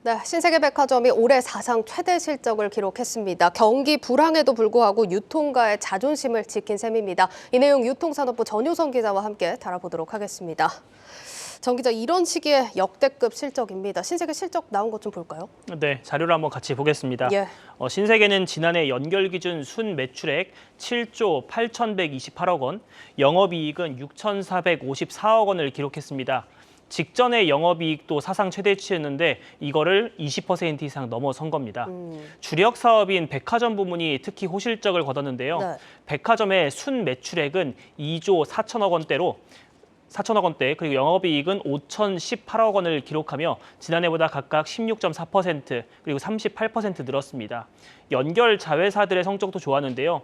네, 신세계백화점이 올해 사상 최대 실적을 기록했습니다. 경기 불황에도 불구하고 유통가의 자존심을 지킨 셈입니다. 이 내용 유통산업부 전효성 기자와 함께 다뤄보도록 하겠습니다. 정 기자, 이런 시기에 역대급 실적입니다. 신세계 실적 나온 것 좀 볼까요? 네, 자료를 한번 같이 보겠습니다. 예. 신세계는 지난해 연결 기준 순 매출액 7조 8,128억 원, 영업이익은 6,454억 원을 기록했습니다. 직전의 영업이익도 사상 최대치였는데 이거를 20% 이상 넘어선 겁니다. 주력 사업인 백화점 부문이 특히 호실적을 거뒀는데요. 네. 백화점의 순 매출액은 2조 4천억 원대, 그리고 영업이익은 5,018억 원을 기록하며 지난해보다 각각 16.4% 그리고 38% 늘었습니다. 연결 자회사들의 성적도 좋았는데요.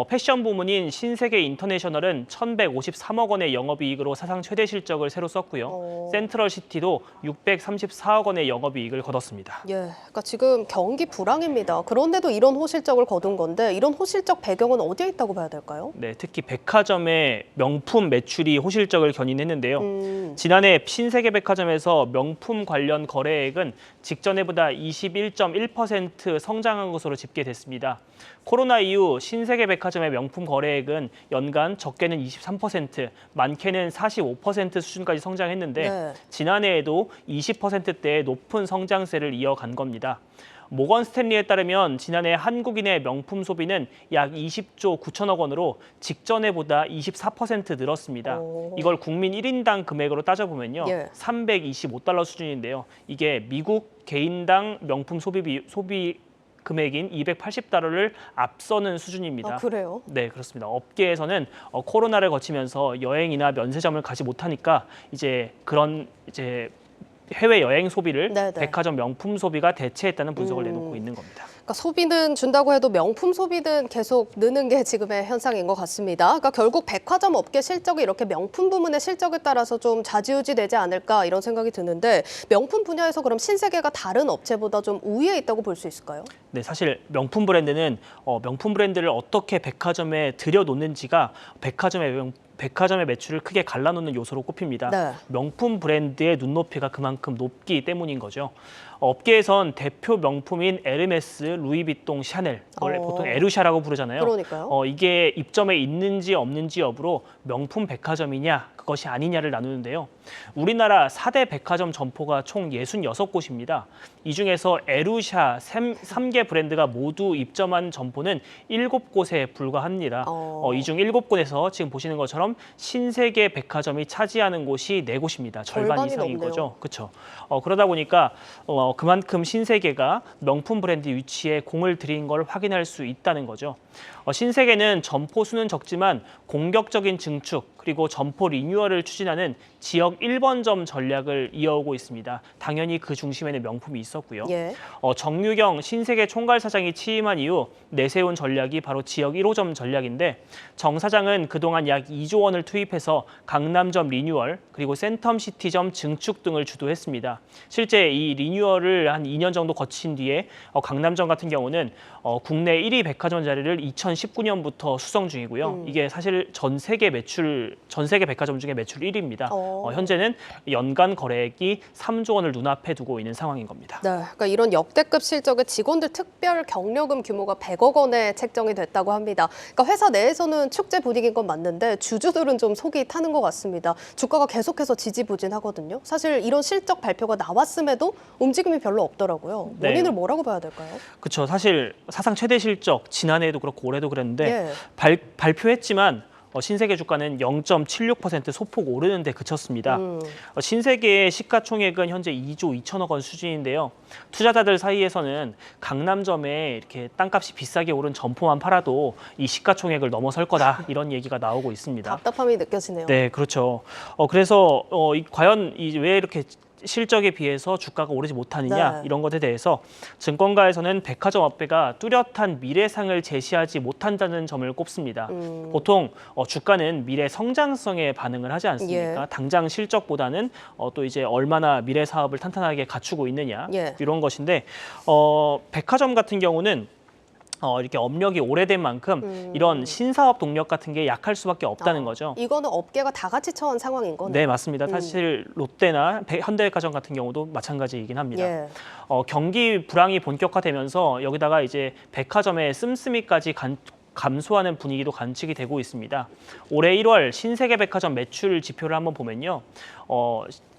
패션 부문인 신세계 인터내셔널은 1,153억 원의 영업이익으로 사상 최대 실적을 새로 썼고요. 센트럴시티도 634억 원의 영업이익을 거뒀습니다. 예, 그러니까 지금 경기 불황입니다. 그런데도 이런 호실적을 거둔 건데 이런 호실적 배경은 어디에 있다고 봐야 될까요? 네, 특히 백화점의 명품 매출이 호실적을 견인했는데요. 지난해 신세계백화점에서 명품 관련 거래액은 직전해보다 21.1% 성장한 것으로 집계됐습니다. 코로나 이후 신세계백화점의 명품 거래액은 연간 적게는 23%, 많게는 45% 수준까지 성장했는데 네. 지난해에도 20%대의 높은 성장세를 이어간 겁니다. 모건 스탠리에 따르면 지난해 한국인의 명품 소비는 약 20조 9천억 원으로 직전해보다 24% 늘었습니다. 이걸 국민 1인당 금액으로 따져보면요. 예. 325달러 수준인데요. 이게 미국 개인당 명품 소비 금액인 280달러를 앞서는 수준입니다. 아, 그래요? 네, 그렇습니다. 업계에서는 코로나를 거치면서 여행이나 면세점을 가지 못하니까 그런 해외 여행 소비를 네네. 백화점 명품 소비가 대체했다는 분석을 내놓고 있는 겁니다. 그러니까 소비는 준다고 해도 명품 소비는 계속 느는 게 지금의 현상인 것 같습니다. 그러니까 결국 백화점 업계 실적이 이렇게 명품 부문의 실적에 따라서 좀 좌지우지되지 않을까 이런 생각이 드는데 명품 분야에서 그럼 신세계가 다른 업체보다 좀 우위에 있다고 볼 수 있을까요? 네, 사실 명품 브랜드는 명품 브랜드를 어떻게 백화점에 들여놓는지가 백화점의 매출을 크게 갈라놓는 요소로 꼽힙니다. 네. 명품 브랜드의 눈높이가 그만큼 높기 때문인 거죠. 업계에선 대표 명품인 에르메스, 루이비통, 샤넬, 원래 보통 에르샤라고 부르잖아요. 그러니까요. 이게 입점에 있는지 없는지 여부로 명품 백화점이냐 그것이 아니냐를 나누는데요. 우리나라 4대 백화점 점포가 총 66곳입니다. 이 중에서 에르샤 3개 브랜드가 모두 입점한 점포는 7곳에 불과합니다. 이 중 7곳에서 지금 보시는 것처럼 신세계 백화점이 차지하는 곳이 4곳입니다. 절반 절반이 이상인 넘네요. 거죠. 그렇죠. 그러다 보니까 그만큼 신세계가 명품 브랜드 위치에 공을 들인 걸 확인할 수 있다는 거죠. 신세계는 점포 수는 적지만 공격적인 증축 그리고 점포 리뉴얼을 추진하는 지역 1번점 전략을 이어오고 있습니다. 당연히 그 중심에는 명품이 있었고요. 예. 정유경 신세계 총괄 사장이 취임한 이후 내세운 전략이 바로 지역 1호점 전략인데 정 사장은 그동안 약 2조 원을 투입해서 강남점 리뉴얼 그리고 센텀시티점 증축 등을 주도했습니다. 실제 이 리뉴얼을 한 2년 정도 거친 뒤에 강남점 같은 경우는 국내 1위 백화점 자리를 2019년부터 수성 중이고요. 이게 사실 전 세계 백화점 중에 매출 1위입니다. 현재는 연간 거래액이 3조 원을 눈앞에 두고 있는 상황인 겁니다. 네, 그러니까 이런 역대급 실적에 직원들 특별 경력금 규모가 100억 원에 책정이 됐다고 합니다. 그러니까 회사 내에서는 축제 분위기인 건 맞는데 주주들은 좀 속이 타는 것 같습니다. 주가가 계속해서 지지부진하거든요. 사실 이런 실적 발표가 나왔음에도 움직임이 별로 없더라고요. 네. 원인을 뭐라고 봐야 될까요? 그렇죠. 사실 사상 최대 실적 지난해에도 그렇고 올해도 그랬는데 예. 발표했지만 신세계 주가는 0.76% 소폭 오르는 데 그쳤습니다. 신세계의 시가총액은 현재 2조 2천억 원 수준인데요. 투자자들 사이에서는 강남점에 이렇게 땅값이 비싸게 오른 점포만 팔아도 이 시가총액을 넘어설 거다 이런 얘기가 나오고 있습니다. 답답함이 느껴지네요. 네, 그렇죠. 그래서 과연 왜 이렇게 실적에 비해서 주가가 오르지 못하느냐 네. 이런 것에 대해서 증권가에서는 백화점 업계가 뚜렷한 미래상을 제시하지 못한다는 점을 꼽습니다. 보통 주가는 미래 성장성에 반응을 하지 않습니까? 예. 당장 실적보다는 또 얼마나 미래 사업을 탄탄하게 갖추고 있느냐 예. 이런 것인데 백화점 같은 경우는 이렇게 업력이 오래된 만큼 이런 신사업 동력 같은 게 약할 수밖에 없다는 거죠. 이거는 업계가 다 같이 처한 상황인 거네요. 네, 맞습니다. 사실 롯데나 현대백화점 같은 경우도 마찬가지이긴 합니다. 예. 경기 불황이 본격화되면서 여기다가 이제 백화점의 씀씀이까지 감소하는 분위기도 관측이 되고 있습니다. 올해 1월 신세계 백화점 매출 지표를 한번 보면요.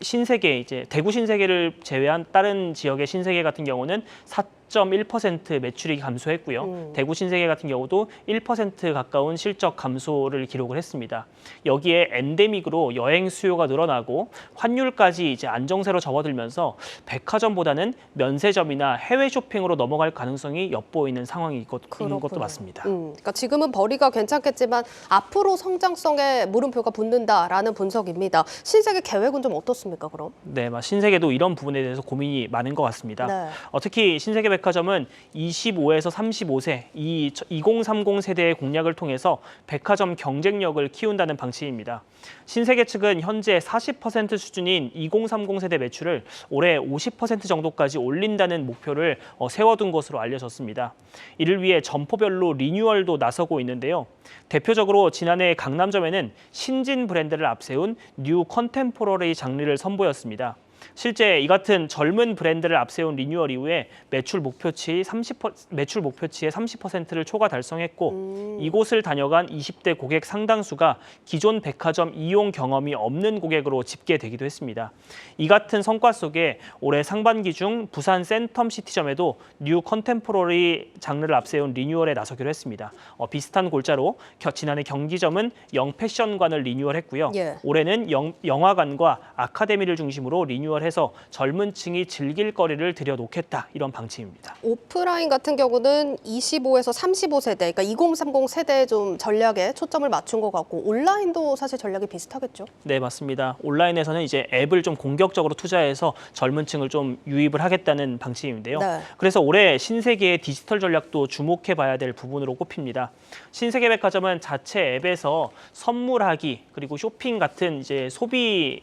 신세계 이제 대구 신세계를 제외한 다른 지역의 신세계 같은 경우는 4.1% 매출이 감소했고요. 대구 신세계 같은 경우도 1% 가까운 실적 감소를 기록을 했습니다. 여기에 엔데믹으로 여행 수요가 늘어나고 환율까지 이제 안정세로 접어들면서 백화점보다는 면세점이나 해외 쇼핑으로 넘어갈 가능성이 엿보이는 상황인 것도 맞습니다. 그러니까 지금은 벌이가 괜찮겠지만 앞으로 성장성에 물음표가 붙는다라는 분석입니다. 신세계 계획은 좀 어떻습니까, 그럼? 네, 신세계도 이런 부분에 대해서 고민이 많은 것 같습니다. 네. 특히 신세계 백화점은 25에서 35세 이 2030 세대의 공략을 통해서 백화점 경쟁력을 키운다는 방침입니다. 신세계 측은 현재 40% 수준인 2030 세대 매출을 올해 50% 정도까지 올린다는 목표를 세워둔 것으로 알려졌습니다. 이를 위해 점포별로 리뉴얼도 나서고 있는데요. 대표적으로 지난해 강남점에는 신진 브랜드를 앞세운 뉴 컨템포러리 장르를 선보였습니다. 실제 이 같은 젊은 브랜드를 앞세운 리뉴얼 이후에 매출 목표치의 30%를 초과 달성했고 이곳을 다녀간 20대 고객 상당수가 기존 백화점 이용 경험이 없는 고객으로 집계되기도 했습니다. 이 같은 성과 속에 올해 상반기 중 부산 센텀시티점에도 뉴 컨템포러리 장르를 앞세운 리뉴얼에 나서기로 했습니다. 비슷한 골자로 지난해 경기점은 영패션관을 리뉴얼했고요. 예. 올해는 영화관과 아카데미를 중심으로 리뉴얼해서 젊은 층이 즐길 거리를 들여놓겠다 이런 방침입니다. 오프라인 같은 경우는 25에서 35세대, 그러니까 2030 세대에 좀 전략에 초점을 맞춘 것 같고 온라인도 사실 전략이 비슷하겠죠? 네, 맞습니다. 온라인에서는 이제 앱을 좀 공격적으로 투자해서 젊은 층을 좀 유입을 하겠다는 방침인데요. 네. 그래서 올해 신세계의 디지털 전략도 주목해 봐야 될 부분으로 꼽힙니다. 신세계 백화점은 자체 앱에서 선물하기 그리고 쇼핑 같은 이제 소비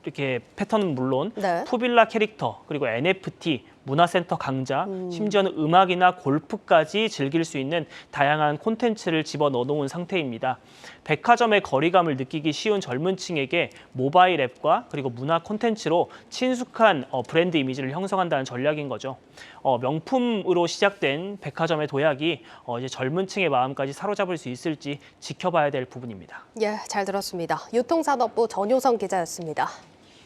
이렇게 패턴은 물론 네. 푸빌라 캐릭터 그리고 NFT, 문화센터 강좌, 심지어는 음악이나 골프까지 즐길 수 있는 다양한 콘텐츠를 집어넣어 놓은 상태입니다. 백화점의 거리감을 느끼기 쉬운 젊은 층에게 모바일 앱과 그리고 문화 콘텐츠로 친숙한 브랜드 이미지를 형성한다는 전략인 거죠. 명품으로 시작된 백화점의 도약이 이제 젊은 층의 마음까지 사로잡을 수 있을지 지켜봐야 될 부분입니다. 예, 잘 들었습니다. 유통산업부 전효성 기자였습니다.